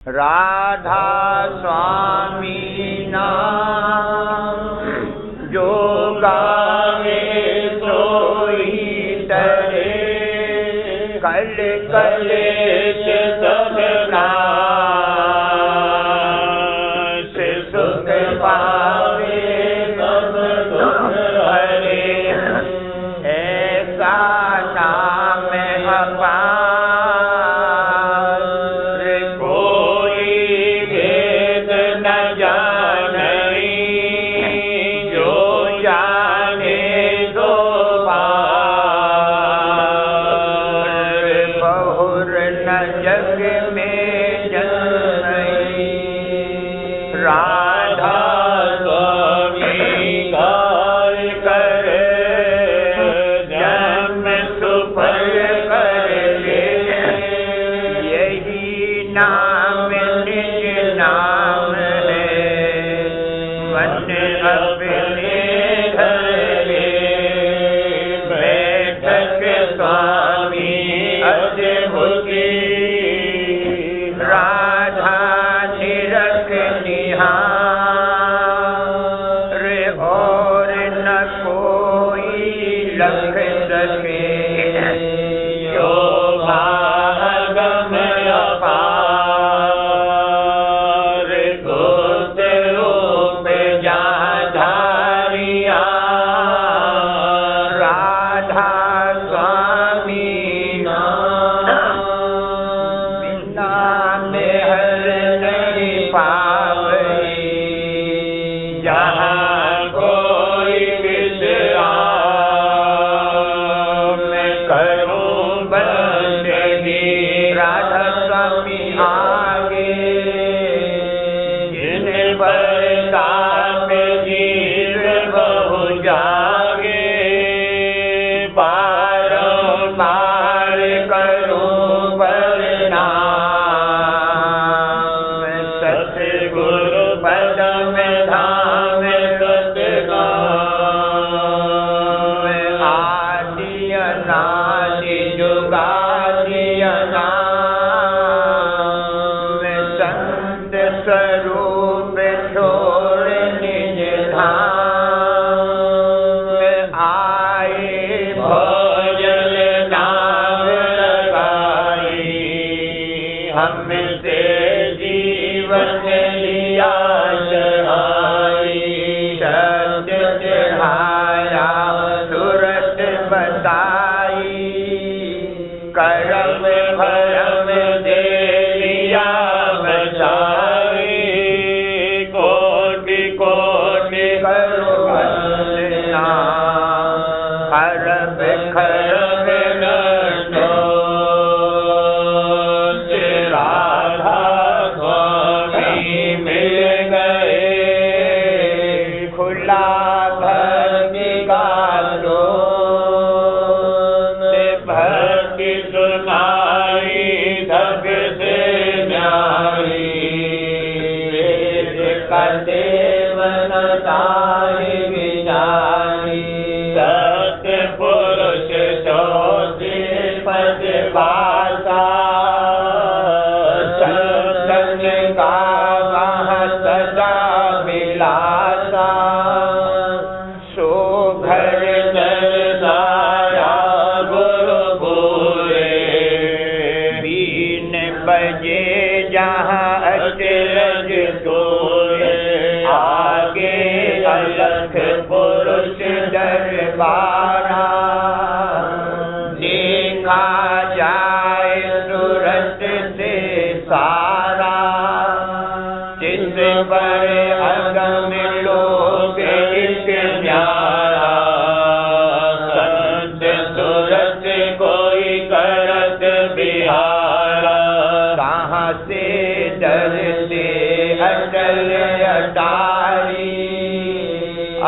राधा स्वामी नाम जो गावे सोई तरे, कल कलेश सब नाश, सुख पावे सब दुख हरे, ऐसा नाम अपार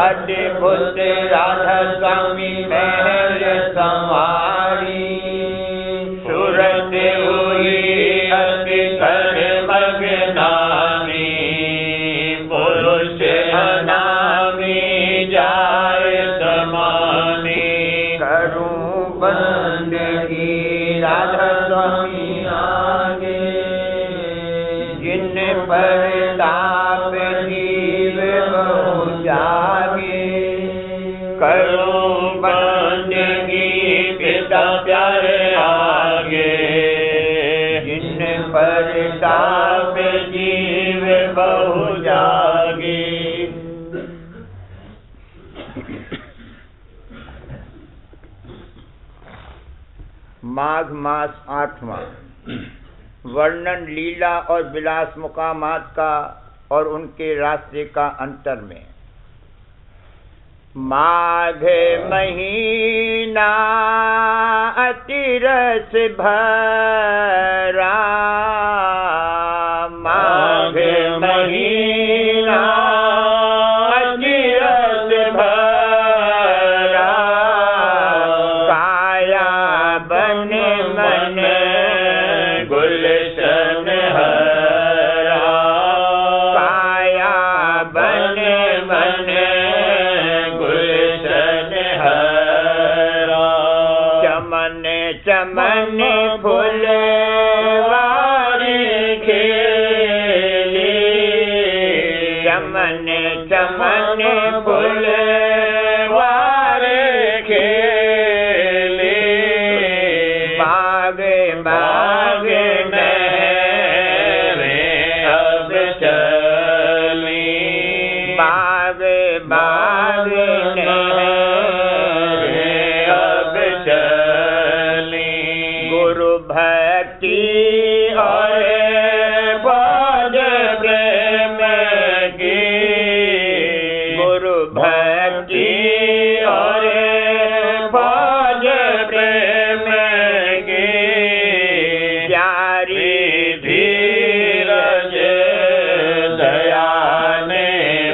अद्भुत राधा स्वामी महल संवारी, सूरत हुई अति कर मगनामी, पुरुष अनामी जाय समानी, करूं बंदगी राधा स्वामी आगे। जिन परताप जीव बहु जागे, करो बंदगी पिता प्यारे आगे, जिन परताप जीव बहु जागे। माघ मास 8वां। वर्णन लीला और विलास मुकामात का और उनके रास्ते का अंतर में। माघ महीना अति रस भरा, माघ महीना अति रस भरा, काया बन मन गुलशन हरा, काया बन मन गुलशन हरा, चमन चमन फुलवारी खेली, चमन चमन फुलवारी खेली, बाग बाग नहरें अब चली, बाग बाग नहरें अब चली, गुरु भक्ति और पद प्रेम की, गुरु भक्ति और पद प्रेम की, प्यारी धीरज दया ने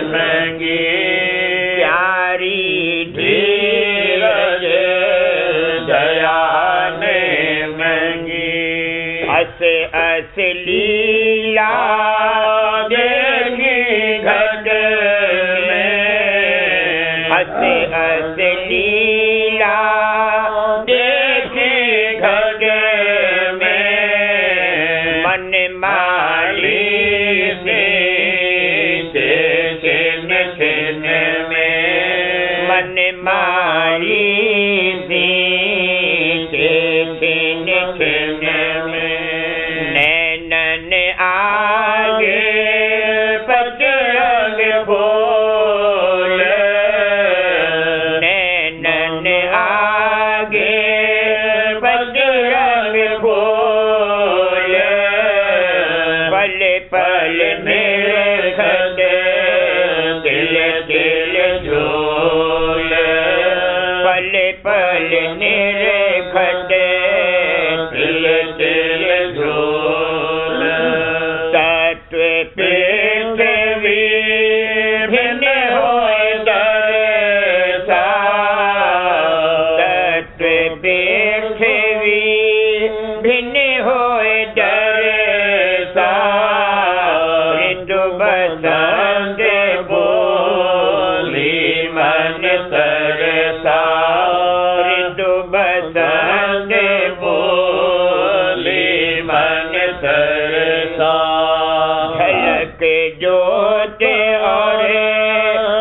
मंगी, प्यारी धीरज दया ने मंगी, अस अस लीला देखी घट में, अस अस लीला देखी घट में, मन माली से छिन छिन में, मन माली से छिन छिन में, नैनन आगे पतंग फूल, नैनन आगे पतंग फूल, पल पल निरखत तिल तिल झूल, पल पल निरखत तिल तिल झूल, तत्व पृथ्वी भिन्न होए दरसा, तत्व पृथ्वी भिन्न होए दरसा, ऋतु बसंत बोली मन सरसा, ऋतु बसंत बोली मन सरसा, झलक जोत और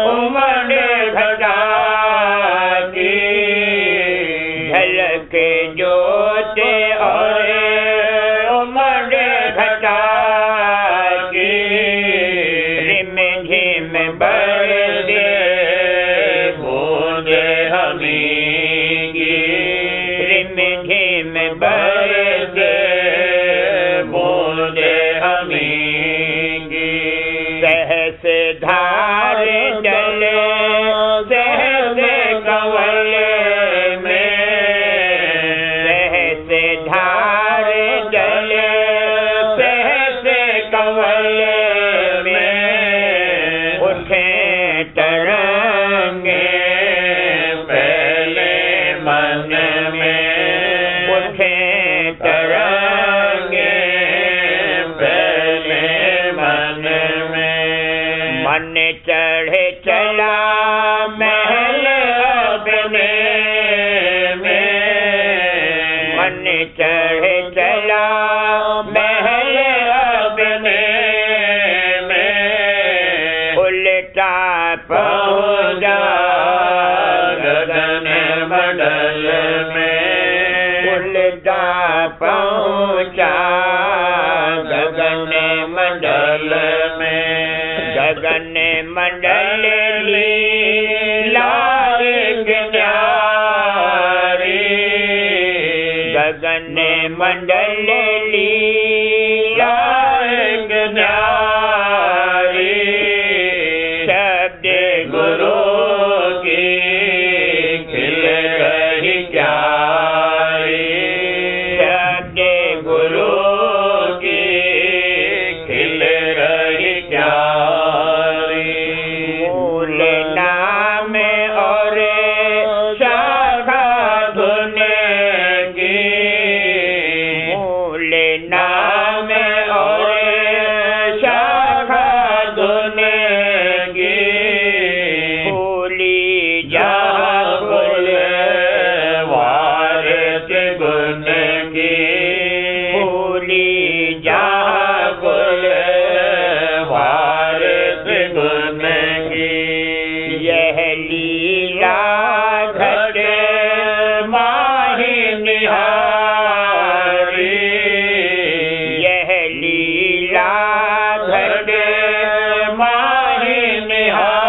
उमड़ घटा की, झलक जोत और उमड़ घटा की, रिम झिम बरसे बूंद हमीगी, रिम झिम बरसे बूंद हमीगी, सहस धार चले सहस कंवल में, सहस धार चले सहस कंवल में, उठे तरंगे पहले मन में, उठे तरंगे पहले मन में, मन चढ़े चला महल अपने में, मन चढ़े चला महल अपने पहुँचा गगन मंडल में, उल्टा पहुँचा गगन मंडल में। गगन मंडल लीला एक न्यारी, गगन मंडल लीला एक न्यारी। शब्द गुरु की खिल रही क्यारी, शब्द गुरु की खिल रही क्यारी। मूल नाम और शाखा धुन की, मूल नाम और शाखा धुन की। भूली जा गुल वारिस गुण की, भूली जा गुल वारिस गुण की। यह लीला घट माही निहारी, यह लीला घट माही निहारी।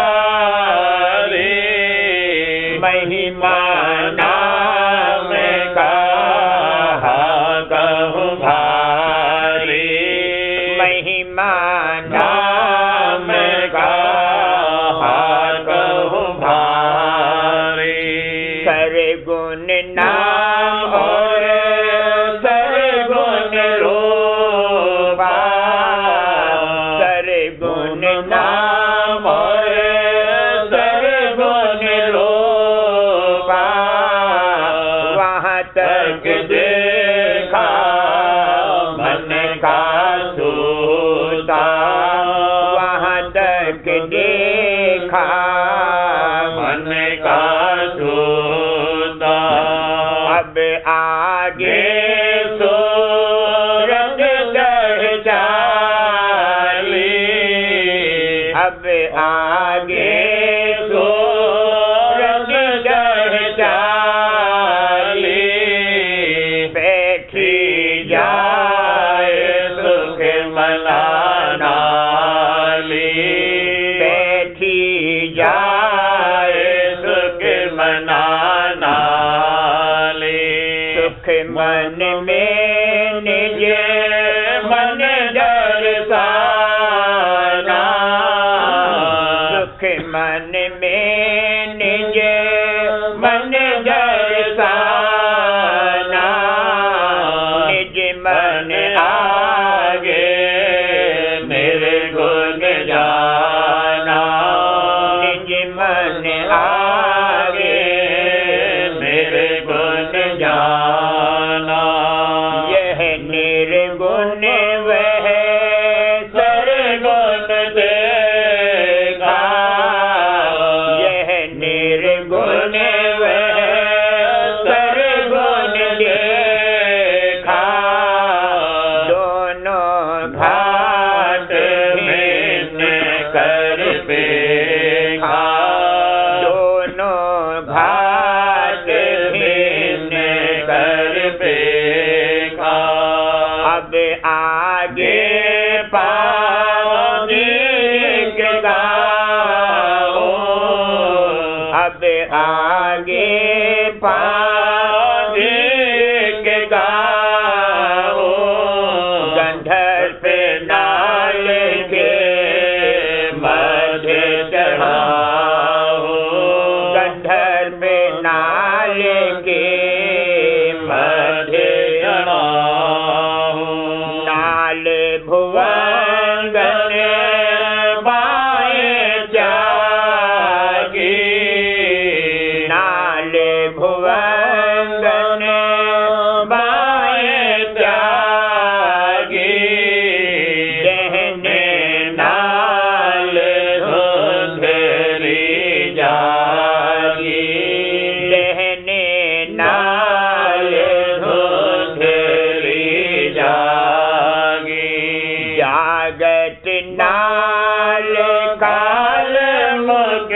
महिमा नाम का कहूँ भारी, महिमा नाम का कहूँ भारी। सरगुण नाम और सरगुण रूपा, सरगुण नाम और सरगुण रूपा। वहाँ तक देखा मन का सूता, वहाँ तक देखा मन का सूता। अब आगे सूरत चढ़ चाली, अब आगे सूरत चढ़ चाली। बैठी जाए सुख मनाना ली, बैठी जाए सुख मनाना ली। सुख मन में निज मन दर्शाना, सुख मन में निज मन दर्शाना। निज मन आगे मेरे गुण जाना, निज मन आगे मेरे गुण जाना। यह निर्गुण वह सरगुण देखा, यह निर्गुण वह सरगुण देखा। दोनों घाट भिन्न कर देखा, दोनों घाट भिन्न कर देखा। अब आगे पानी के गाओ, अब आगे पानी के गाओ। गंधर्व नाल के मध्य चढ़ाओ, गंधर्व नाल के मध्य चढ़ाओ। नाल भुवंगन बाएं जागी, नाल भुवंगन बाएं जागी। दहने नाल धुंधली जागी, दहने नाल धुंधली जागी। जागत नाल काल मुख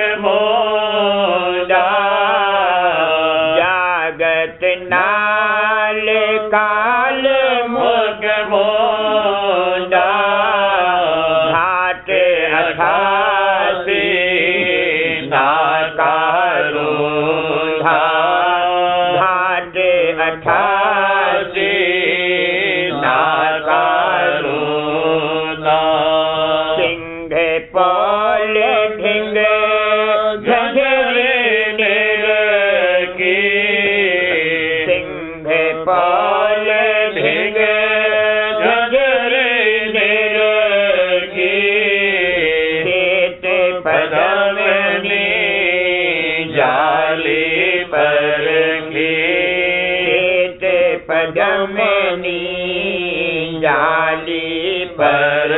जाली पर खेत पदमनी जाली पर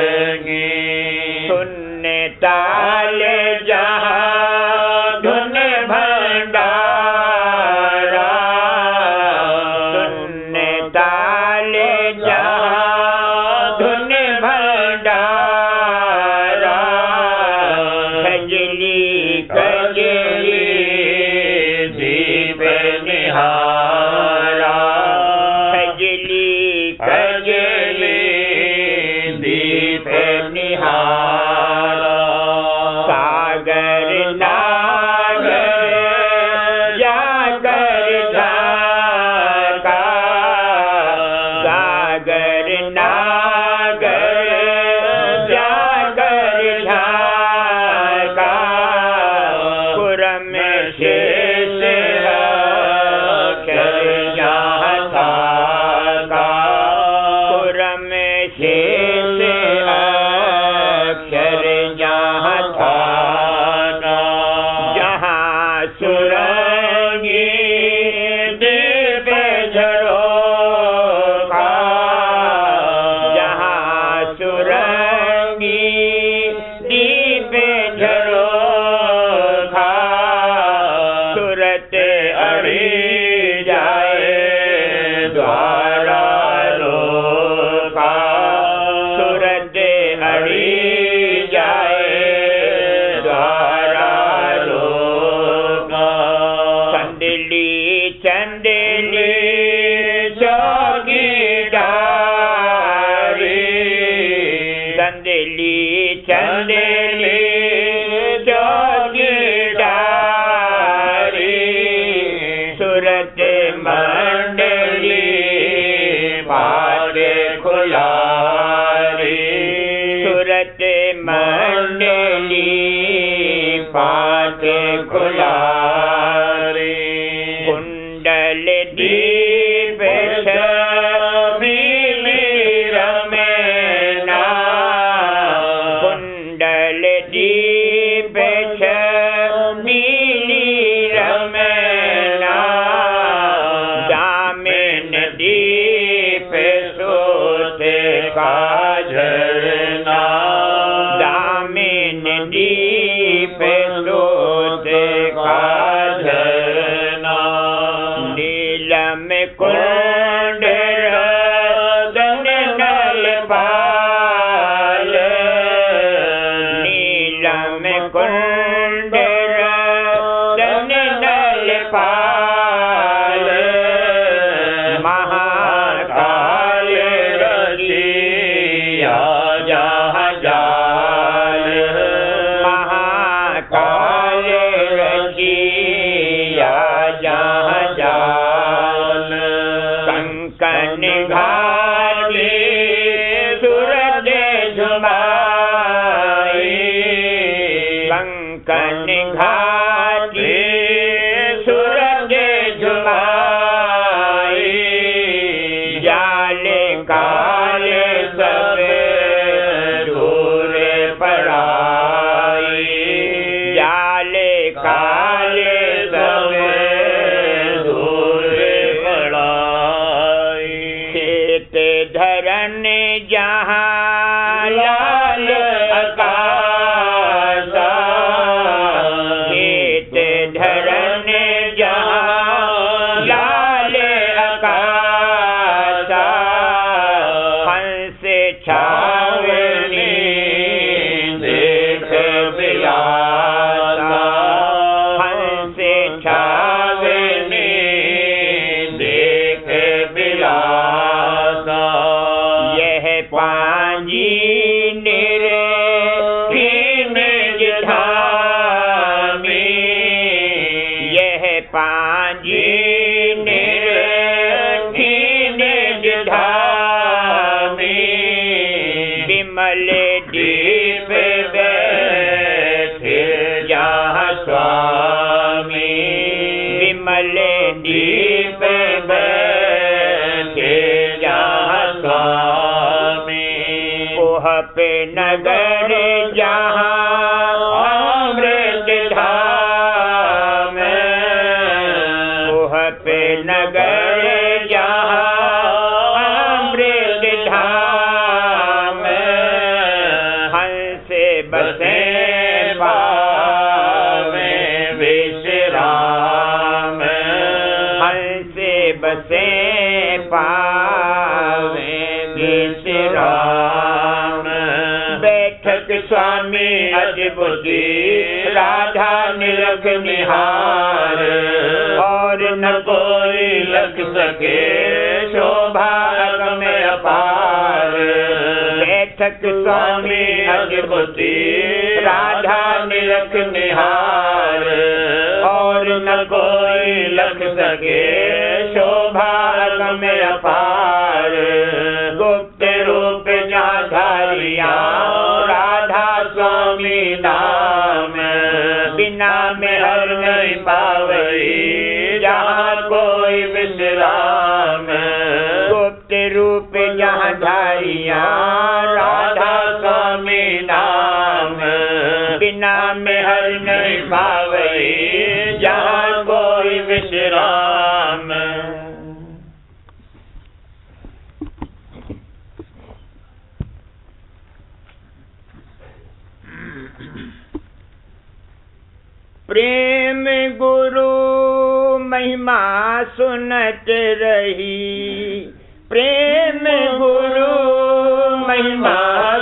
सुनने ताल जहाँ धुन भंडारा सुनने ताल जहाँ धुन भंडारा खजली खजली दीप निहारा खजली खजली दीप निहारा सागर नागर जाकर झाका सागर नागर जाकर झाका पुरम शेष अक्षर जहाँ था पुरम शेष अक्षर जहाँ था जहाँ सुरंगी दीप झरोखा जहाँ सुरंगी दीप झरोखा सुरत अड़ी जाए द्वारा रोका सुरत अड़ी जाए द्वारा रोका चंदली चंदली चौकीदारी चंदली चंदली चौकीदारी सुरत मंडली पाटे खुलारी सुरत मंडली पाटे खुलारी कुंडल दीप छबीली रमेना कुंडल दीप छबीली रमेना दामिन दीप सोते का झरना दामिन दीप सोते का झरना नीलम कुंड रतन नल पाल नीलम कुंड रतन नल पाल महाकाल रचिया जहाँ जाल महाकाल रचिया जहाँ जाल कंकन घाटी सूरज झुमाई कंकन घाटी सूरज झुमाई जाल काल सब दूर पड़ाई जाल काल सब दूर पड़ाई खेत धरन जहाँ लाल आकाशा खेत धरन जहाँ लाल आकाशा हंस छावनी देख बिलासा हंस छावनी देख बिलासा यह पांजी निर्खीन धामी यह पांजी निर्खीन धामी विमल दीप बैठे जहाँ स्वामी विमल दीप बैठे जहाँ स्वामी कोह पे नगर जहाँ अमृत धाम से बसे पावे विश्राम, हंस से बसे पावे विश्राम। बैठक स्वामी अद्भुति राधा निरख निहार, और न कोई लख सके शोभा में अपार। बैठक स्वामी अद्भुति राधा निरख निहार, और न कोई लख सके शोभा में अपार। गुप्त रूप जहाँ धारिया राधा स्वामी नाम, बिना में हर नहीं पावई जहाँ कोई विश्राम। गुप्त रूप जहाँ धारिया राधा स्वामी नाम, बिना में हर नहीं पावई जहाँ कोई विश्राम। प्रेम गुरु महिमा सुनत रही, प्रेम गुरु महिमा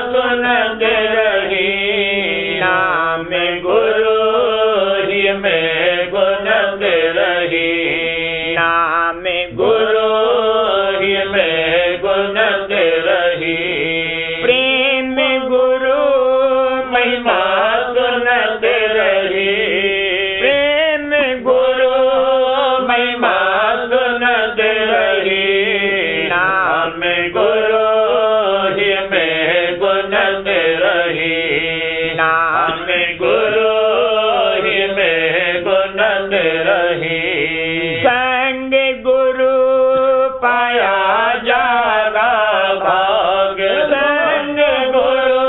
सुनत रही। नाम गुरु ही में गुनत रही, नाम गुरु ही में गुनत रही। प्रेम गुरु महिमा सुनत रही, प्रेम गुरु महिमा सुनत रही। नाम गुरु ही में गुनत रही, नाम गुरु ही में गुनत रही। संग गुरु पाया जागा भाग, संग गुरु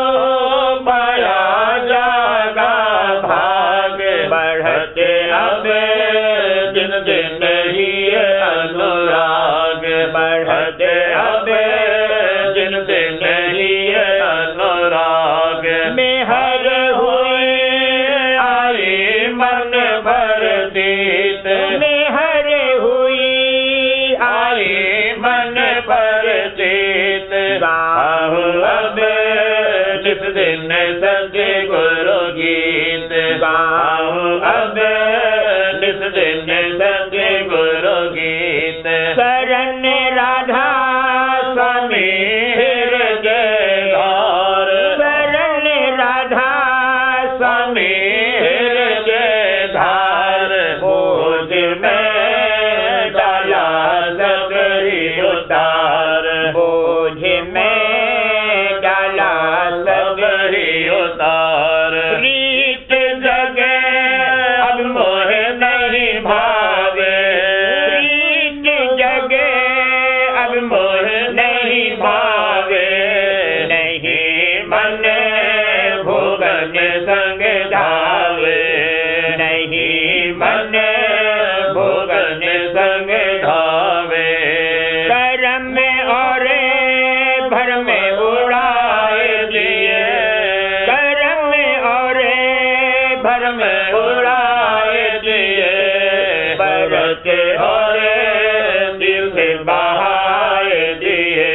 पाया जागा भाग। बढ़ते अब दिन दिन ही अनुराग, बढ़ते अब दिन दिन ही अनुराग। मेहर हुई आई मन भर तीत, मेहर हुई आई मन भर तीत। गाहु अब जिस दिन सत्य गुरु गीत, गाहु अब जिस दिन सत्य गुरु गीत। शरण राधा स्वामी हृदय धार, शरण राधा स्वामी हृदय धार। बोझ में डाला सबरी उतार, बोझ में डाला सबरी उतार। प्रीत जगे अब मोह नहीं भावे, प्रीत जगे अब मोह नहीं भावे। नहीं मन भुवन संग धावे, नहीं मन भुवन संग धावे। करम और भर में उड़ाए दिए, करम और भर में उड़ाए दिए। बरत और दिल से बहाए दिए,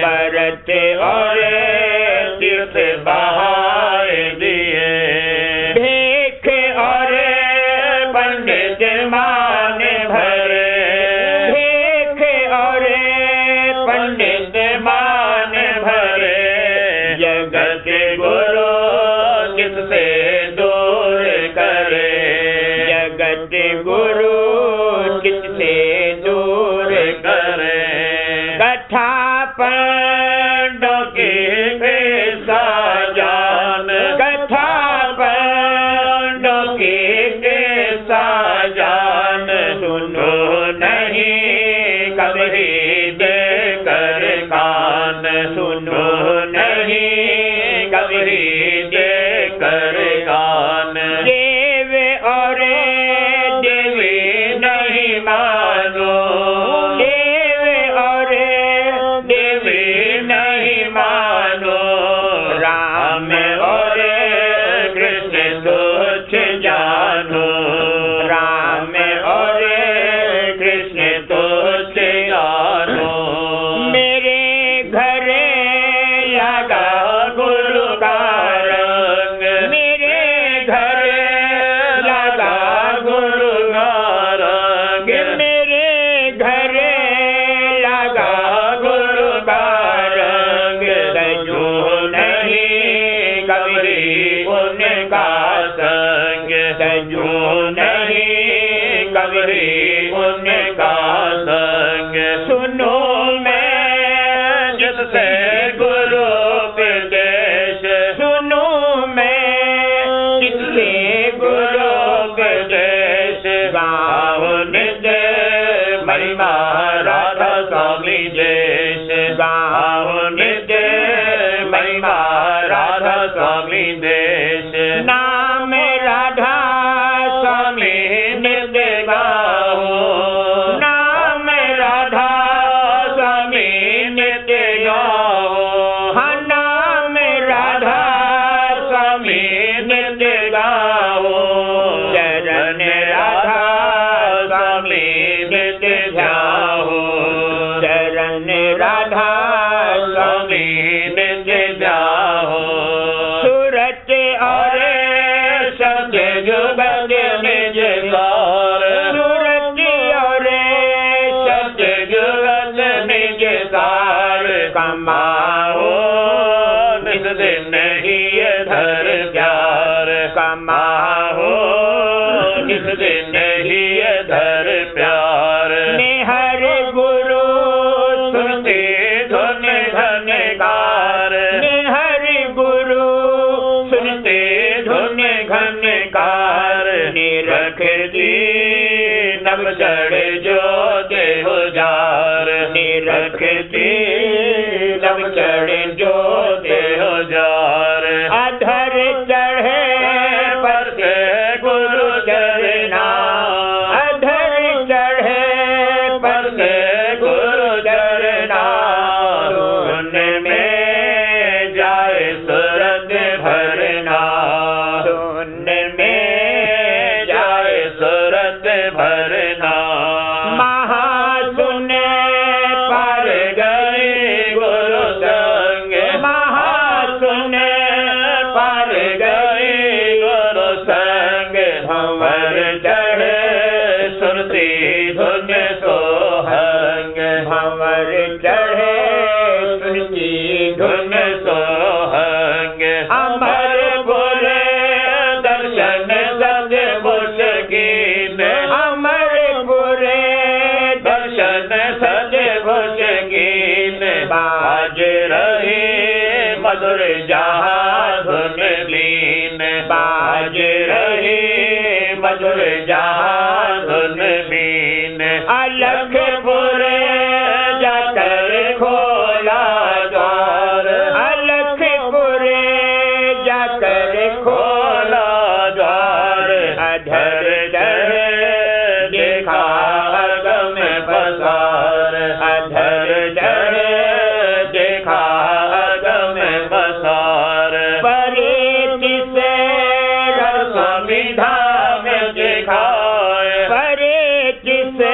बरत और दिल से बहाए दिए। भेख और पंडित मान भरे, भेख और पंडित मान भरे। जगत गुरु किससे दूर करे, जगत गुरु किससे दूर करे। कथा पंडों के साजान, कथा पंडों के साजान। सुनो नहीं कभी दे कर कान, सुनो नहीं कभी दे कर कान। देव और देवी नहीं मानो, देव और देवी नहीं मानो। राम और कभी उनका संग, यूं नहीं कभी उनका संग। सुनो मैं जिससे गुरु उपदेश, सुनो मैं जिससे गुरु उपदेश, गावन दे महिमा राधा स्वामी देश, गावन दे महिमा राधा स्वामी देश। नाम राधा स्वामी नित्य गाओ, नाम राधा स्वामी नित्य गाओ, हाँ नाम राधा स्वामी नित्य गाओ। चरण राधा स्वामी नित्य जाओ, चरण राधा स्वामी नित्य जाओ। सूरत और शब्द जुगत निज सार, सूरत और शब्द जुगत निज सार। कमाओ निज दिन ही धर प्यार, कमाओ निज दिन ही धर प्यार। निहर गुरु सुनते धुन घनकार, निहर गुरु सुनते धुन घनकार। निरख दी नव चढ़ जो देह जार, निरख दी नव चढ़ जो देह जार। अधर चढ़े पर से गुरु चरना, अधर चढ़े पर से गुरु चरना। सुन में जाए सूरत भरना, सुन में जाए सूरत भरना। महासुन पार गए गुरु संग, महासुन पार गए गुरु संग। भंवर चढ़े सुरती धुन सोहंग, भंवर चढ़े सुरती धुन सोहंग। अमरपुर दर्शन सद भुजगीन, अमरपुर दर्शन सद भुजगीन। बाज रही मधुर जहाँ धुन लीन, बाज रही मधुर जहाँ धुन लीन। अलखपुर जाकर खोला द्वार, अलखपुर जाकर खोला द्वार। अधर चढ़े देखा अगम पसार, अधर चढ़े देखा अगम पसार। परेत से स्वामी धाम दिखाए, परेत से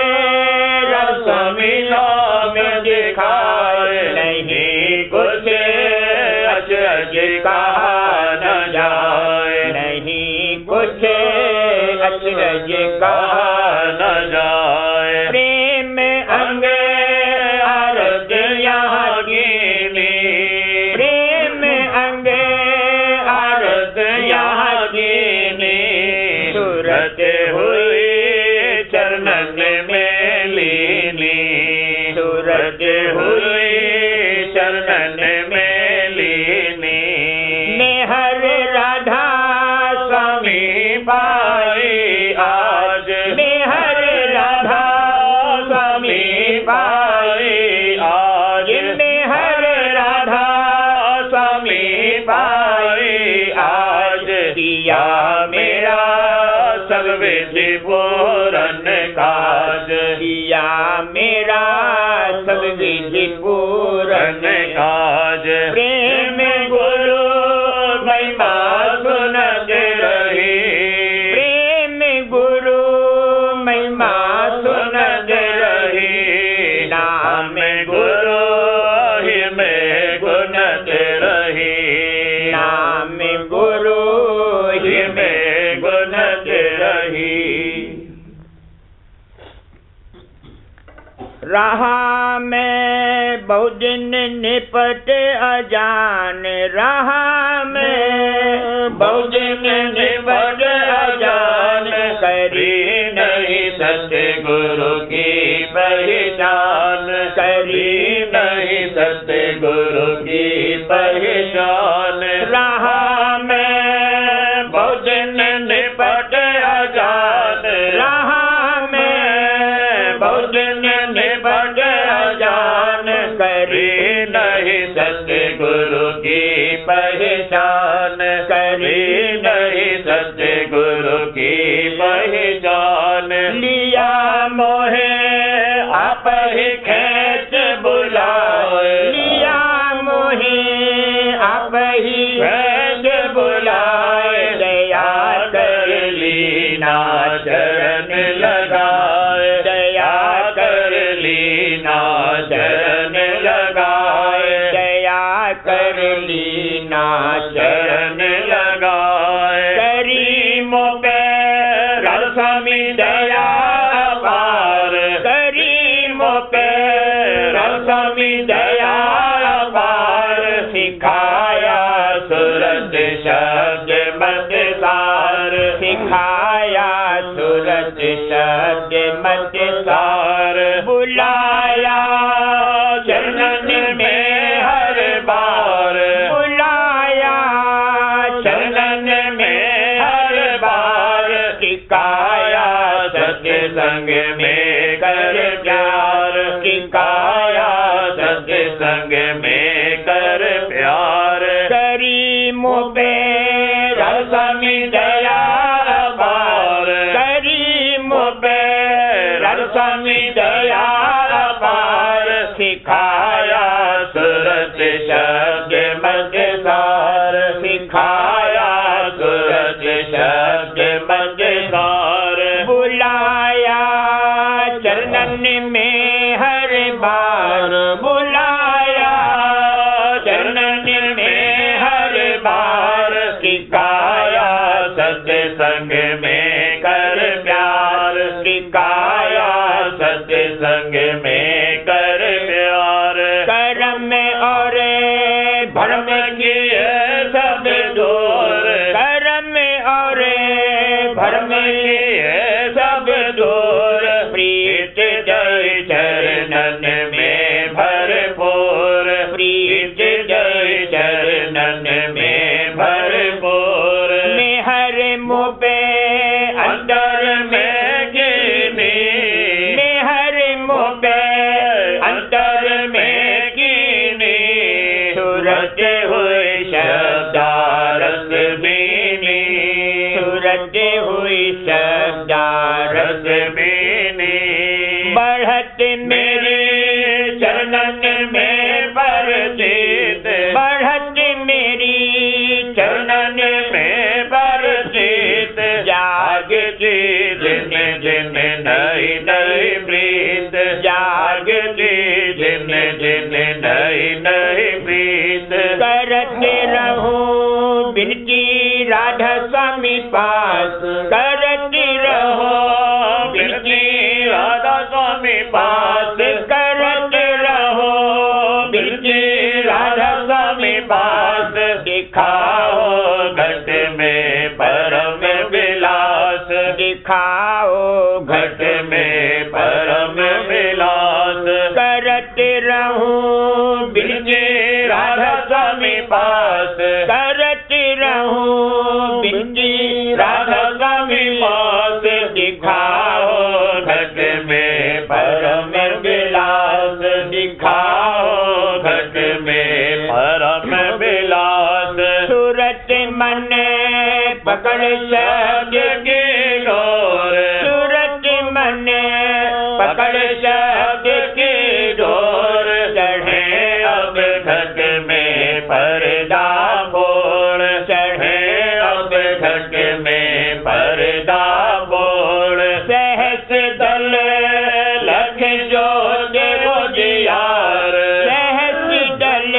स्वामी धाम दिखाए। नहीं कुछ अचरज कहा न जाए, नहीं कुछ अचरज कहा न जाए। प्रेम अंग आरत यहाँ कीनी, प्रेम अंग आरत यहाँ कीनी। सूरत हुई चरणन में लीनी, सूरत हुई चरणन में लीनी। निहर राधा स्वामी पाई आज, निहर राधा स्वामी पाई आज, निहर राधा स्वामी पाई आज। किया मेरा सब विधि पूरन काज, किया मेरा सब विधि पूरन काज। प्रेम गुरु महिमा सुनत रही, प्रेम गुरु महिमा सुनत रही। नाम गुरु ही में गुणत रही, नाम गुरु ही में गुणत रही। रहा मैं बहुत दिन निपट अजान, रहा मैं बहुजन निपट अजान, करी नहीं सतगुरु की पहचान, करी नहीं सतगुरु की पहचान। रहा में बहुजन निपट अजान, रहा में बहुजन निपट अजान, करी नहीं सतगुरु की पहचान, करी नहीं सतगुरु की पहचान। लिया मोहे आप ही खेच बुलाए, लिया मोहे आप ही खेच बुलाए, दया कर लीना चरण लगाए, दया कर लीना चरण लगाए, दया कर लीना चरण लगाए। करीमों पे रसमी दया अपार, करीमों पे रसमी दया अपार, सिखाया सूरत शब्द मत सार, सिखाया सूरत शब्द मत सार। बुलाया चरणन में हर बार, बुलाया चरणन में हर बार, सिखाया सत्संग में कर प्यार, सिखाया सत्संग में कर प्यार। करीमों पे रसमी दया अपार, करीमों पे रसमी दया अपार, सिखाया सूरत शब्द मत सार, सिखाया सूरत शब्द मत सार। बुलाया चरणन में हर बार, बुलाया चरणन में हर बार, सिखाया सत्संग में कर प्यार, सिखाया सत्संग में कर प्यार। कर्म और भरम किए सब दूर, कर्म और भरम किए सब दूर, प्रीत जय चरणन में भरपूर, प्रीत जय चरणन में भरपूर। मेहर मुँह पे अंदर में गिनी, मेहर मुँह पे अंदर में गिनी, सूरत हुई शब्दारस बीनी, सूरत हुई शब्दारस बीनी। बढ़त मेरी चरणन में परजीत, बढ़त मेरी चरणन में परजीत, जागती दिन दिन नई नई प्रीत, जागती दिन दिन नई नई प्रीत। करते रहूं बिनती राधा स्वामी पास, करते रहो बिनती राधा स्वामी पास, करते रहो बिनती राधा स्वामी पास। दिखाओ घट में परम विलास, दिखाओ घट में परम विलास। करते रहूं बिनती राधा स्वामी पास, करते रहूं बिनती राधा स्वामी पास। दिखाओ घट में परम विलास, दिखाओ घट में परम विलास। सूरत मन पकड़ शब्द के डोर, सूरत मन पकड़ शब्द के डोर, चढ़े अब घट में पर्दा बोल, चढ़े अब घट में पर्दा बोल। सहस दल लख जो देवो जियार, सहस दल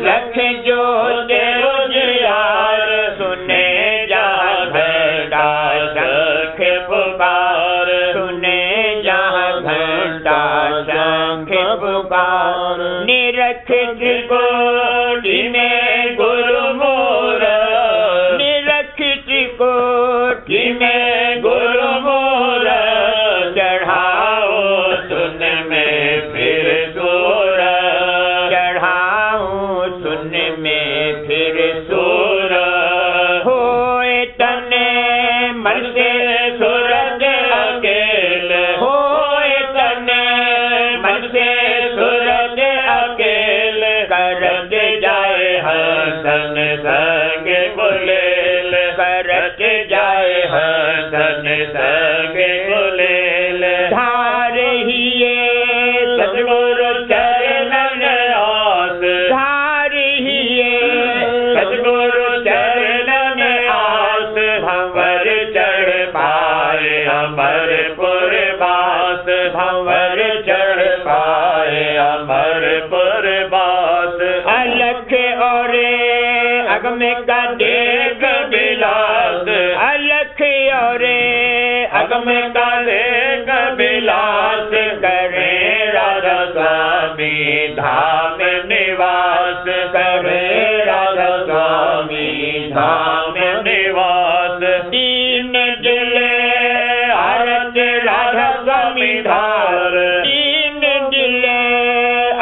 लख जो देवो जियार, सुने जा घंटा शंख पुकार, सुने जा घंटा शंख पुकार। निरख त्रिकोटि में गुरु मोर, मन से सूरज अकेले होए तने, मन से सूरज अकेले करत जाए हसन संग गुलेल, करत जाए हसन संग गुलेल। धार ही ये सतगुरु चरणन आस, धार ही ये सतगुरु चरणन आस, भंवर चढ़ पाए अमरपुर बास, भंवर चढ़ पाए अमरपुर बास। अलख और अगम का देख बिलास, अलख और अगम का देख बिलास, करे राधा स्वामी धाम निवास, करे राधा स्वामी धाम निवास। दीन दिले आरत राधा स्वामी धार, दीन दिले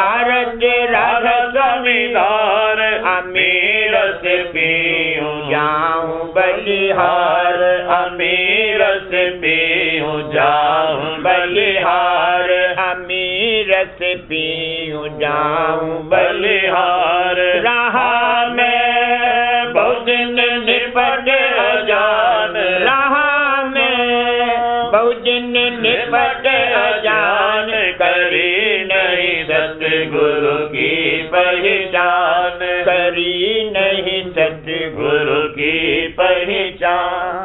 आरत राधा स्वामी धार। अमीर से पीऊं जाऊं बलिहार, अमीर से पीऊं जाऊं बलिहार, अमीर से पीऊं जाऊं बलिहार। रहा में बहुत दिन निपट अजान, रहा में बहुत दिन निपट अजान, करी नहीं सतगुरु की पहचान, करी नहीं सतगुरु की पहचान।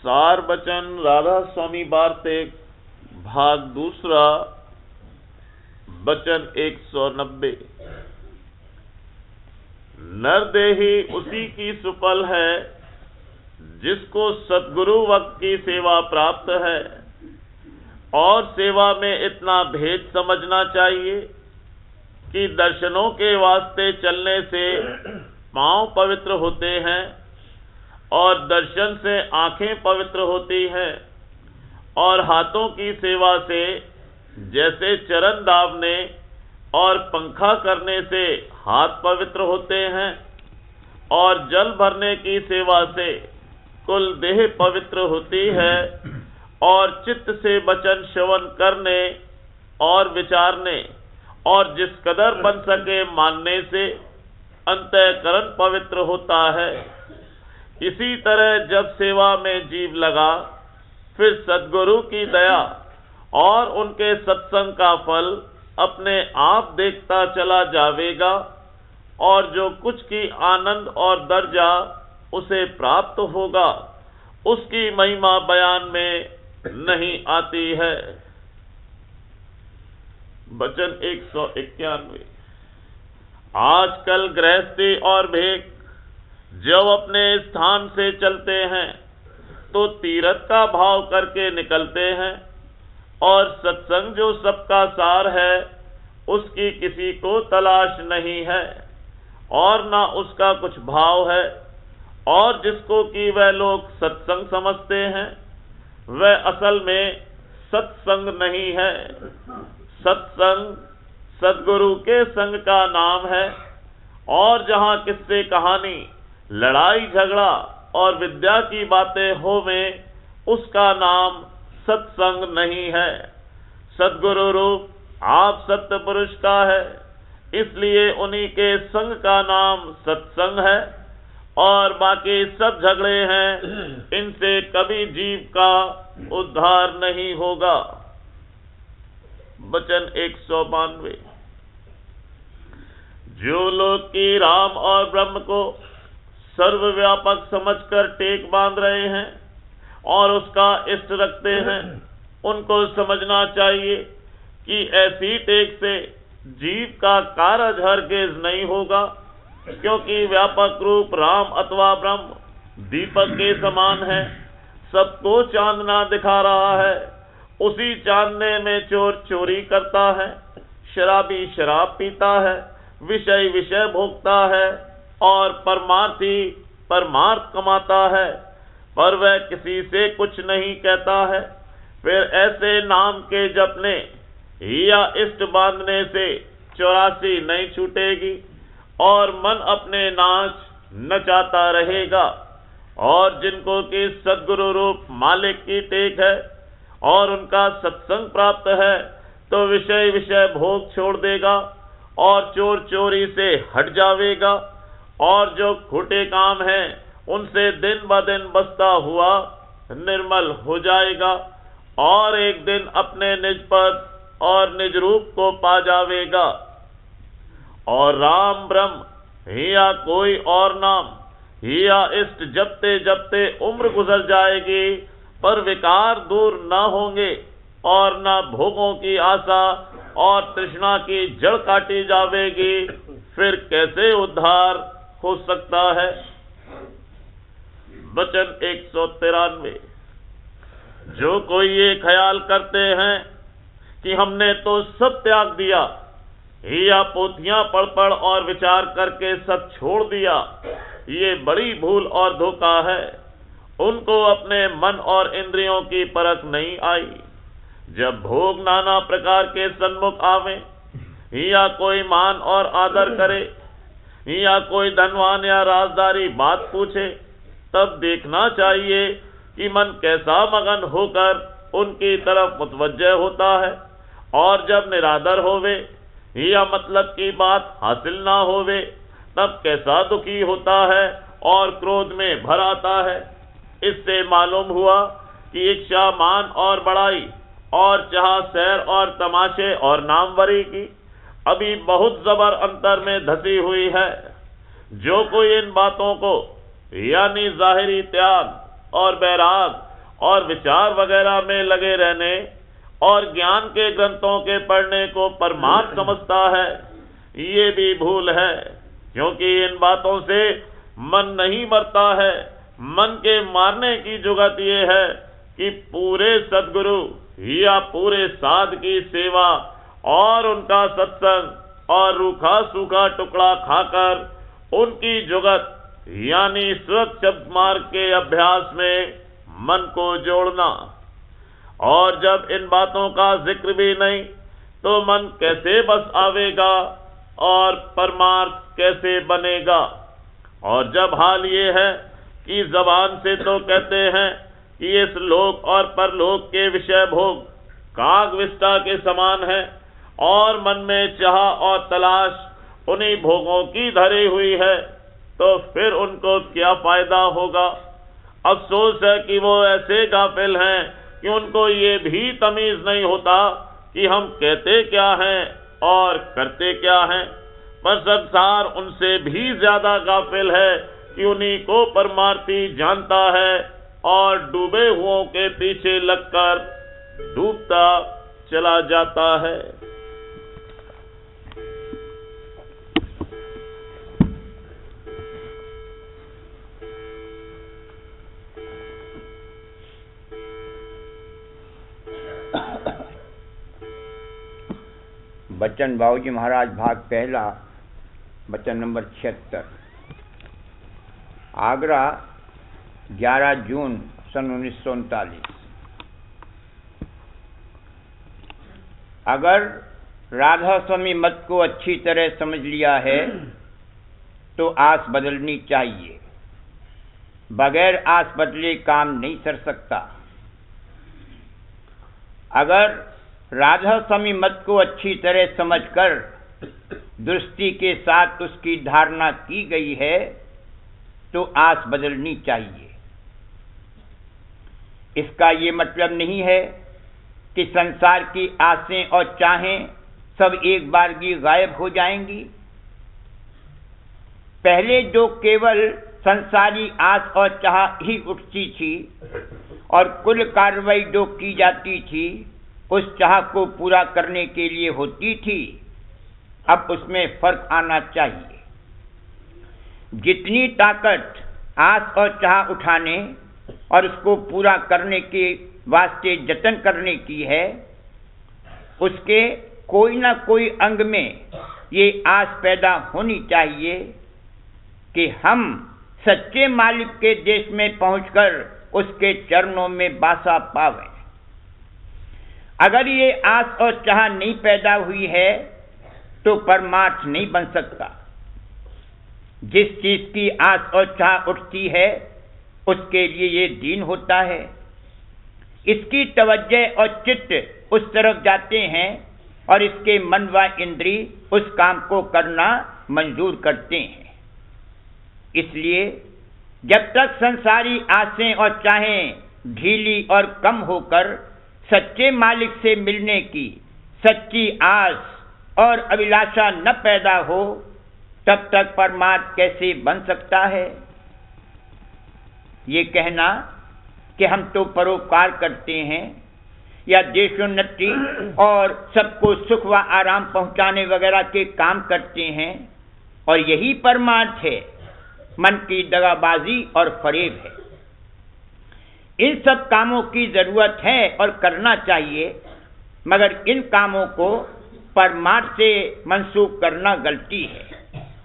सार बचन राधा स्वामी वार्तिक भाग दूसरा, बचन 190। नरदेही उसी की सुपल है जिसको सद्गुरु वक्त की सेवा प्राप्त है, और सेवा में इतना भेद समझना चाहिए कि दर्शनों के वास्ते चलने से पांव पवित्र होते हैं और दर्शन से आंखें पवित्र होती हैं, और हाथों की सेवा से जैसे चरण दावने और पंखा करने से हाथ पवित्र होते हैं, और जल भरने की सेवा से कुल देह पवित्र होती है, और चित्त से वचन श्रवण करने और विचारने और जिस कदर बन सके मानने से अंतःकरण पवित्र होता है। इसी तरह जब सेवा में जीव लगा, फिर सद्गुरु की दया और उनके सत्संग का फल अपने आप देखता चला जावेगा, और जो कुछ की आनंद और दर्जा उसे प्राप्त होगा, उसकी महिमा बयान में नहीं आती है। वचन 191। आजकल गृहस्थी और भेक जब अपने स्थान से चलते हैं तो तीरथ का भाव करके निकलते हैं, और सत्संग जो सबका सार है उसकी किसी को तलाश नहीं है, और ना उसका कुछ भाव है, और जिसको कि वह लोग सत्संग समझते हैं वह असल में सत्संग नहीं है। सत्संग सद्गुरु के संग का नाम है, और जहां किस्से कहानी, लड़ाई झगड़ा और विद्या की बातें होवें, उसका नाम सत्संग नहीं है। सद्गुरु रूप आप सत्य पुरुष का है, इसलिए उन्हीं के संग का नाम सत्संग है, और बाकी सब झगड़े हैं, इनसे कभी जीव का उद्धार नहीं होगा। वचन 192। जो लोग की राम और ब्रह्म को सर्वव्यापक समझकर टेक बांध रहे हैं और उसका इष्ट रखते हैं, उनको समझना चाहिए कि ऐसी टेक से जीव का कारज हरगिज नहीं होगा, क्योंकि व्यापक रूप राम अथवा ब्रह्म दीपक के समान है, सबको चांदना दिखा रहा है। उसी चांदने में चोर चोरी करता है, शराबी शराब पीता है, विषय विषय भोगता है और परमार्थी परमार्थ कमाता है, पर वह किसी से कुछ नहीं कहता है। फिर ऐसे नाम के जपने या इष्ट बांधने से 84 नहीं छूटेगी और मन अपने नाच नचाता रहेगा। और जिनको कि सद्गुरु रूप मालिक की टेक है और उनका सत्संग प्राप्त है, तो विषय विषय भोग छोड़ देगा और चोर चोरी से हट जावेगा और जो खोटे काम हैं उनसे दिन ब दिन बचता हुआ निर्मल हो जाएगा और एक दिन अपने निज पद और निज रूप को पा जावेगा। और राम ब्रह्म या कोई और नाम या इष्ट जपते जपते उम्र गुजर जाएगी, पर विकार दूर न होंगे और न भोगों की आशा और तृष्णा की जड़ काटी जावेगी। फिर कैसे उद्धार हो सकता है? वचन 193। जो कोई ये ख्याल करते हैं कि हमने तो सब त्याग दिया या पोथियां पढ़ पढ़ और विचार करके सब छोड़ दिया, ये बड़ी भूल और धोखा है। उनको अपने मन और इंद्रियों की परख नहीं आई। जब भोग नाना प्रकार के सन्मुख आवे या कोई मान और आदर करे या कोई धनवान या राजदारी बात पूछे, तब देखना चाहिए कि मन कैसा मगन होकर उनकी तरफ मुतवज्जह होता है। और जब निरादर होवे या मतलब की बात हासिल ना होवे, तब कैसा दुखी होता है और क्रोध में भर आता है। इससे मालूम हुआ कि इच्छा मान और बड़ाई और चाह सैर और तमाशे और नामवरी की अभी बहुत जबर अंतर में धसी हुई है। जो कोई इन बातों को यानी जाहिरी त्याग और बैराग और विचार वगैरह में लगे रहने और ज्ञान के ग्रंथों के पढ़ने को परमार्थ समझता है, ये भी भूल है, क्योंकि इन बातों से मन नहीं मरता है। मन के मारने की जुगत ये है कि पूरे सद्गुरु या पूरे साध की सेवा और उनका सत्संग और रूखा सूखा टुकड़ा खाकर उनकी जुगत यानी श्रुत शब्द मार्ग के अभ्यास में मन को जोड़ना। और जब इन बातों का जिक्र भी नहीं, तो मन कैसे बस आवेगा और परमार्थ कैसे बनेगा? और जब हाल ये है कि जबान से तो कहते हैं कि इस लोक और परलोक के विषय भोग काग विष्ठा के समान है और मन में चाह और तलाश उन्हीं भोगों की धरी हुई है, तो फिर उनको क्या फायदा होगा? अफसोस है कि वो ऐसे गाफिल हैं कि उनको ये भी तमीज नहीं होता कि हम कहते क्या हैं और करते क्या हैं। पर संसार उनसे भी ज्यादा गाफिल है कि उन्हीं को परमार्थी जानता है और डूबे हुओं के पीछे लगकर डूबता चला जाता है। बच्चन बाबूजी महाराज भाग पहला, बच्चन नंबर 76। आगरा 11 जून सन 1939। अगर राधा स्वामी मत को अच्छी तरह समझ लिया है तो आस बदलनी चाहिए। बगैर आस बदले काम नहीं सर सकता। अगर राधा स्वामी मत को अच्छी तरह समझकर दृष्टि के साथ उसकी धारणा की गई है तो आस बदलनी चाहिए। इसका ये मतलब नहीं है कि संसार की आसें और चाहें सब एक बार की गायब हो जाएंगी। पहले जो केवल संसारी आस और चाह ही उठती थी और कुल कार्रवाई जो की जाती थी उस चाह को पूरा करने के लिए होती थी, अब उसमें फर्क आना चाहिए। जितनी ताकत आस और चाह उठाने और उसको पूरा करने के वास्ते जतन करने की है, उसके कोई ना कोई अंग में ये आस पैदा होनी चाहिए कि हम सच्चे मालिक के देश में पहुंचकर उसके चरणों में बासा पावें। अगर ये आस और चाह नहीं पैदा हुई है तो परमार्थ नहीं बन सकता। जिस चीज की आस और चाह उठती है उसके लिए ये दीन होता है। इसकी तवज्जो और चित्त उस तरफ जाते हैं और इसके मन व इंद्री उस काम को करना मंजूर करते हैं। इसलिए जब तक संसारी आसें और चाहें ढीली और कम होकर सच्चे मालिक से मिलने की सच्ची आस और अभिलाषा न पैदा हो, तब तक परमार्थ कैसे बन सकता है। ये कहना कि हम तो परोपकार करते हैं या देशोन्नति और सबको सुख व आराम पहुंचाने वगैरह के काम करते हैं और यही परमार्थ है, मन की दगाबाजी और फरेब है। इन सब कामों की जरूरत है और करना चाहिए, मगर इन कामों को परमार्थ से मंसूब करना गलती है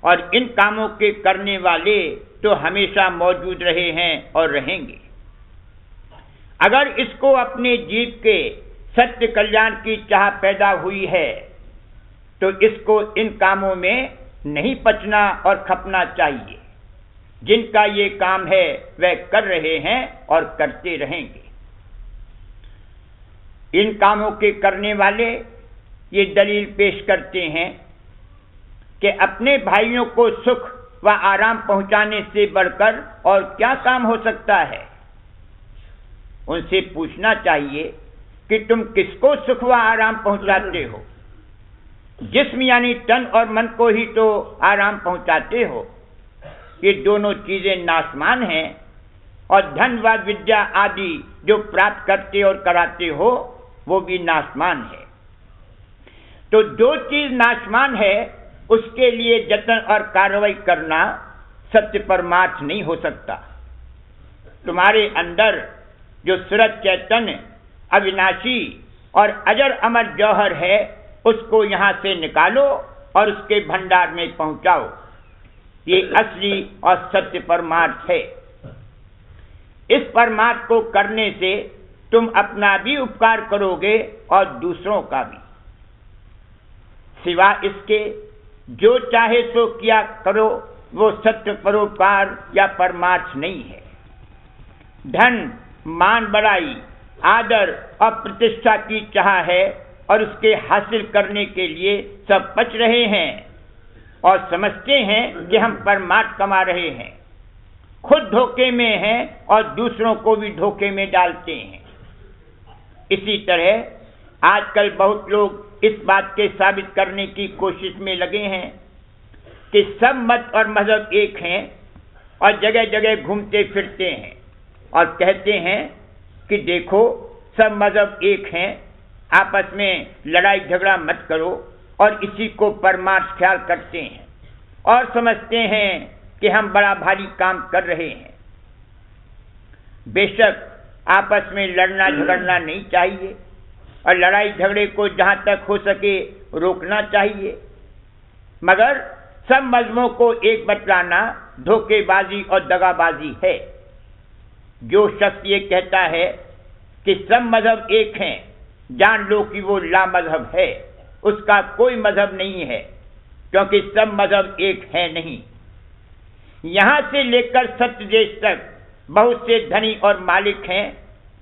और इन कामों के करने वाले तो हमेशा मौजूद रहे हैं और रहेंगे। अगर इसको अपने जीव के सत्य कल्याण की चाह पैदा हुई है तो इसको इन कामों में नहीं पचना और खपना चाहिए। जिनका ये काम है वह कर रहे हैं और करते रहेंगे। इन कामों के करने वाले ये दलील पेश करते हैं कि अपने भाइयों को सुख व आराम पहुंचाने से बढ़कर और क्या काम हो सकता है। उनसे पूछना चाहिए कि तुम किसको सुख व आराम पहुंचाते हो। जिस्म यानी तन और मन को ही तो आराम पहुंचाते हो। ये दोनों चीजें नाशमान हैं और धन व विद्या आदि जो प्राप्त करते और कराते हो वो भी नाशमान है। तो जो चीज नाशमान है उसके लिए जतन और कार्रवाई करना सत्य परमार्थ नहीं हो सकता। तुम्हारे अंदर जो सूरज चैतन्य अविनाशी और अजर अमर जौहर है उसको यहां से निकालो और उसके भंडार में पहुंचाओ। ये असली और सत्य परमार्थ है। इस परमार्थ को करने से तुम अपना भी उपकार करोगे और दूसरों का भी। सिवा इसके जो चाहे सो किया करो, वो सत्य परोपकार या परमार्थ नहीं है। धन, मान बढ़ाई, आदर और प्रतिष्ठा की चाह है और उसके हासिल करने के लिए सब बच रहे हैं और समझते हैं कि हम परमार्थ कमा रहे हैं। खुद धोखे में हैं और दूसरों को भी धोखे में डालते हैं। इसी तरह आजकल बहुत लोग इस बात के साबित करने की कोशिश में लगे हैं कि सब मत और मजहब एक हैं और जगह जगह घूमते फिरते हैं और कहते हैं कि देखो सब मजहब एक हैं, आपस में लड़ाई झगड़ा मत करो, और इसी को परमार्थ ख्याल करते हैं और समझते हैं कि हम बड़ा भारी काम कर रहे हैं। बेशक आपस में लड़ना झगड़ना नहीं चाहिए और लड़ाई झगड़े को जहां तक हो सके रोकना चाहिए, मगर सब मजहबों को एक बतलाना धोखेबाजी और दगाबाजी है। जो शख्स ये कहता है कि सब मजहब एक हैं, जान लो कि वो लामजहब है। उसका कोई मजहब नहीं है, क्योंकि सब मजहब एक है नहीं। यहां से लेकर सत्य देश तक बहुत से धनी और मालिक हैं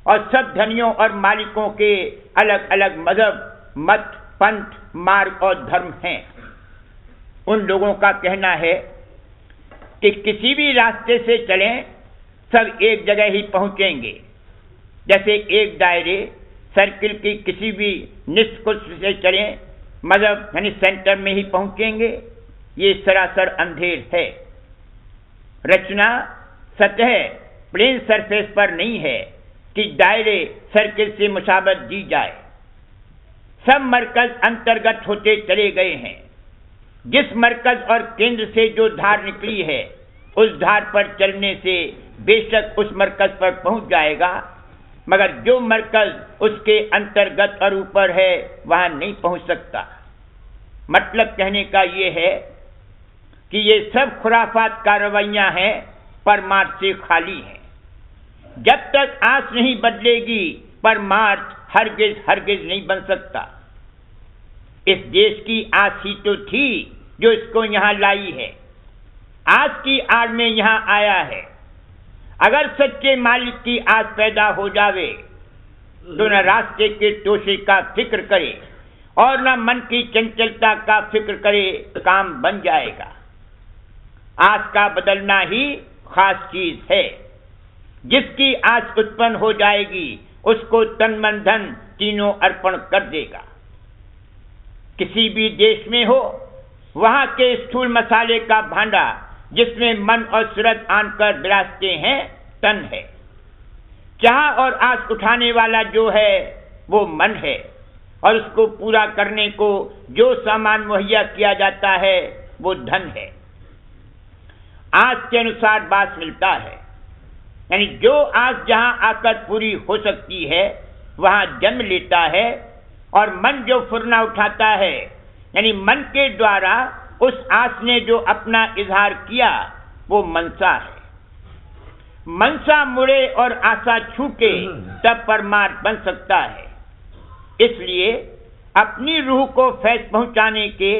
और सब धनियों और मालिकों के अलग अलग मजहब, मत, पंथ, मार्ग और धर्म हैं। उन लोगों का कहना है कि किसी भी रास्ते से चलें सब एक जगह ही पहुंचेंगे। जैसे एक दायरे सर्किल की किसी भी निष्कुश से चलें मजहब यानी सेंटर में ही पहुंचेंगे। ये सरासर अंधेर है। रचना सतह प्लेन सरफेस पर नहीं है कि दायरे सर्किल से मुसाबत दी जाए। सब मरकज अंतर्गत होते चले गए हैं। जिस मरकज और केंद्र से जो धार निकली है उस धार पर चलने से बेशक उस मरकज पर पहुंच जाएगा, मगर जो मरकज उसके अंतर्गत और ऊपर है वहां नहीं पहुंच सकता। मतलब कहने का ये है कि ये सब खुराफात कार्रवाइयां हैं, परमार्थ से खाली हैं। जब तक आस नहीं बदलेगी परमार्थ हरगिज हरगिज नहीं बन सकता। इस देश की आस ही तो थी जो इसको यहां लाई है, आस की आड़ में यहां आया है। अगर सच्चे मालिक की आस पैदा हो जावे तो न रास्ते के टोशे का फिक्र करे और न मन की चंचलता का फिक्र करे, काम बन जाएगा। आस का बदलना ही खास चीज है। जिसकी आस उत्पन्न हो जाएगी उसको तन मन धन तीनों अर्पण कर देगा। किसी भी देश में हो, वहां के स्थूल मसाले का भांडा जिसमें मन और सूरत आन कर विराजते हैं तन है। चाह और आस उठाने वाला जो है वो मन है, और उसको पूरा करने को जो सामान मुहैया किया जाता है वो धन है। आस के अनुसार बास मिलता है, यानी जो आस जहां आकर पूरी हो सकती है वहां जन्म लेता है, और मन जो फुरना उठाता है, यानी मन के द्वारा उस आस ने जो अपना इजहार किया वो मनसा है। मनसा मुड़े और आशा छूटे तब परमार्थ बन सकता है। इसलिए अपनी रूह को फैज पहुंचाने के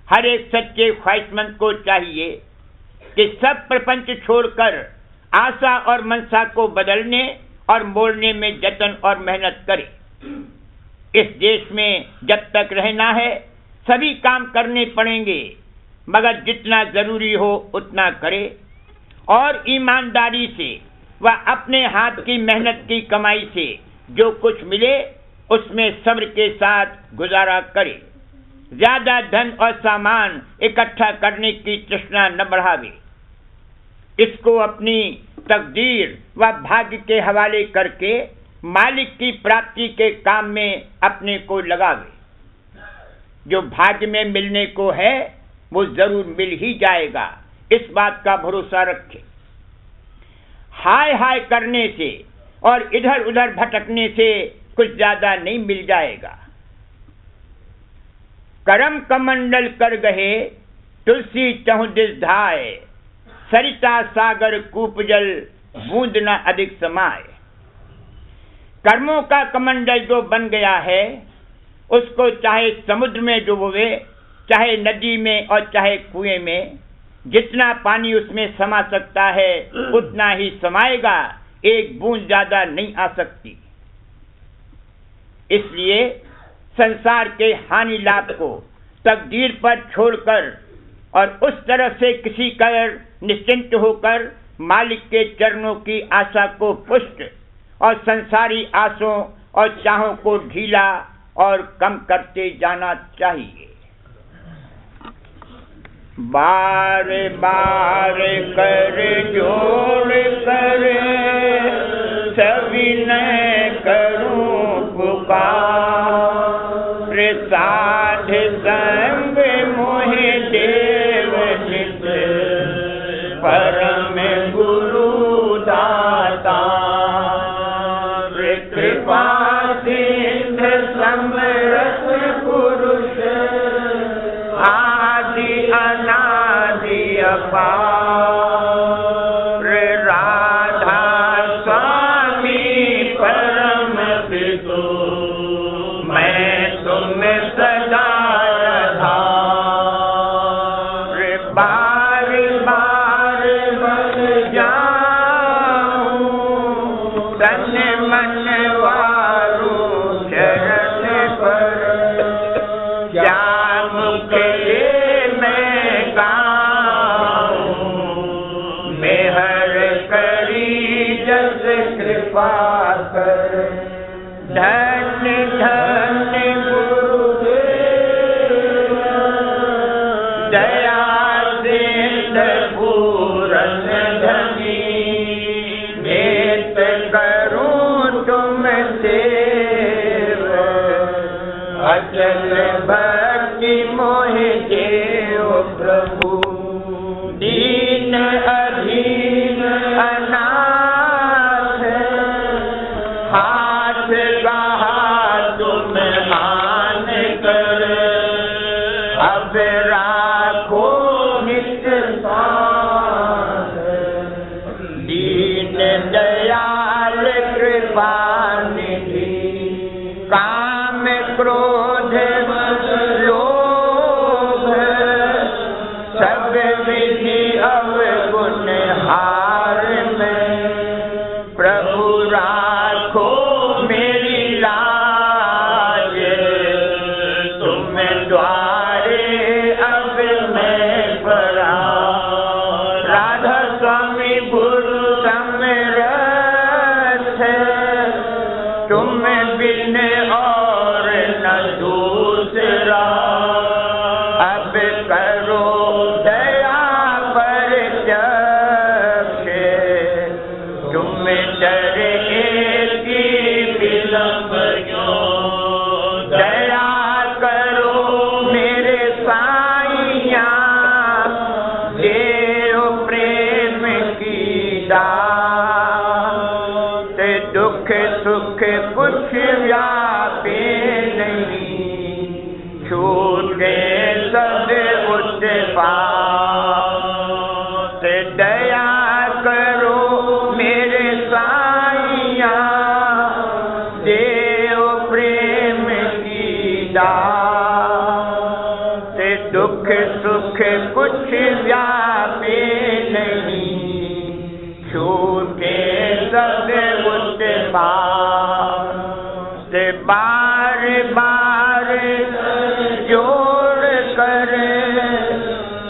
हर एक सच्चे ख्वाहिशमंद को चाहिए कि सब प्रपंच छोड़कर आशा और मनसा को बदलने और मोड़ने में जतन और मेहनत करे। इस देश में जब तक रहना है सभी काम करने पड़ेंगे, मगर जितना जरूरी हो उतना करे, और ईमानदारी से वह अपने हाथ की मेहनत की कमाई से जो कुछ मिले उसमें सब्र के साथ गुजारा करे। ज्यादा धन और सामान इकट्ठा करने की तृष्णा न बढ़ावे। इसको अपनी तकदीर व भाग्य के हवाले करके मालिक की प्राप्ति के काम में अपने को लगावे। जो भाग्य में मिलने को है वो जरूर मिल ही जाएगा, इस बात का भरोसा रखे। हाय हाय करने से और इधर उधर भटकने से कुछ ज्यादा नहीं मिल जाएगा। करम कमंडल कर गहे तुलसी चहुदिस धाय, सरिता सागर कूप जल बूंद न अधिक समाए। कर्मों का कमंडल जो बन गया है उसको चाहे समुद्र में डुबोवे, चाहे नदी में और चाहे कुएं में, जितना पानी उसमें समा सकता है उतना ही समाएगा, एक बूंद ज्यादा नहीं आ सकती। इसलिए संसार के हानि लाभ को तकदीर पर छोड़कर और उस तरफ से किसी कर निश्चिंत होकर मालिक के चरणों की आशा को पुष्ट और संसारी आशों और चाहों को ढीला और कम करते जाना चाहिए। बार बार कर जोड़ कर सविनय करूं पुकार, साध संग मोहि देव नित परम गुरु दाता। कृपा सिंध समरस पुरुष आदि अनादि अपार, राधा स्वामी परम पितु मैं तुम सदा आधार। बार बार बन जाऊं तन मन वारू चरण पर, क्या मुक्ति मैं गाऊं मेहर करी जस कृपा कर। धन धन गुरुदेव दया सिंध पूरन धनी, नेत करूं तुम देव अचल भक्ति मोहि देव प्रभु। दीन अधीन अनाथ अब राखो नित साथ, दीन दयाल कृपा निधि, काम क्रोध लोभ, सब विधि अवगुण हार में, प्रभु राखो मेरी लाज, तुम द्वारे अब मैं पड़ा, राधा स्वामी गुरु समरथ, तुम बिन और न दूसरा, अब करो दया पर जब, तुम डरे की विलंब क्यों, दया करो मेरे साईया, देओ प्रेम की दात, दुख सुख कुछ व्यापे नहीं, छूटे सब उत्पात, दया करो मेरे साईया, देव प्रेम की दात, दुख सुख कुछ व्यापे नहीं, छूटे सब उत्पात, बार बार जोड़ कर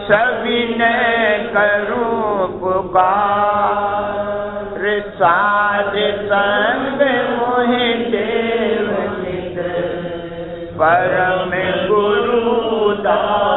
सविनय करूं पुकार, साध संग मोहि देव नित, परम गुरु दास।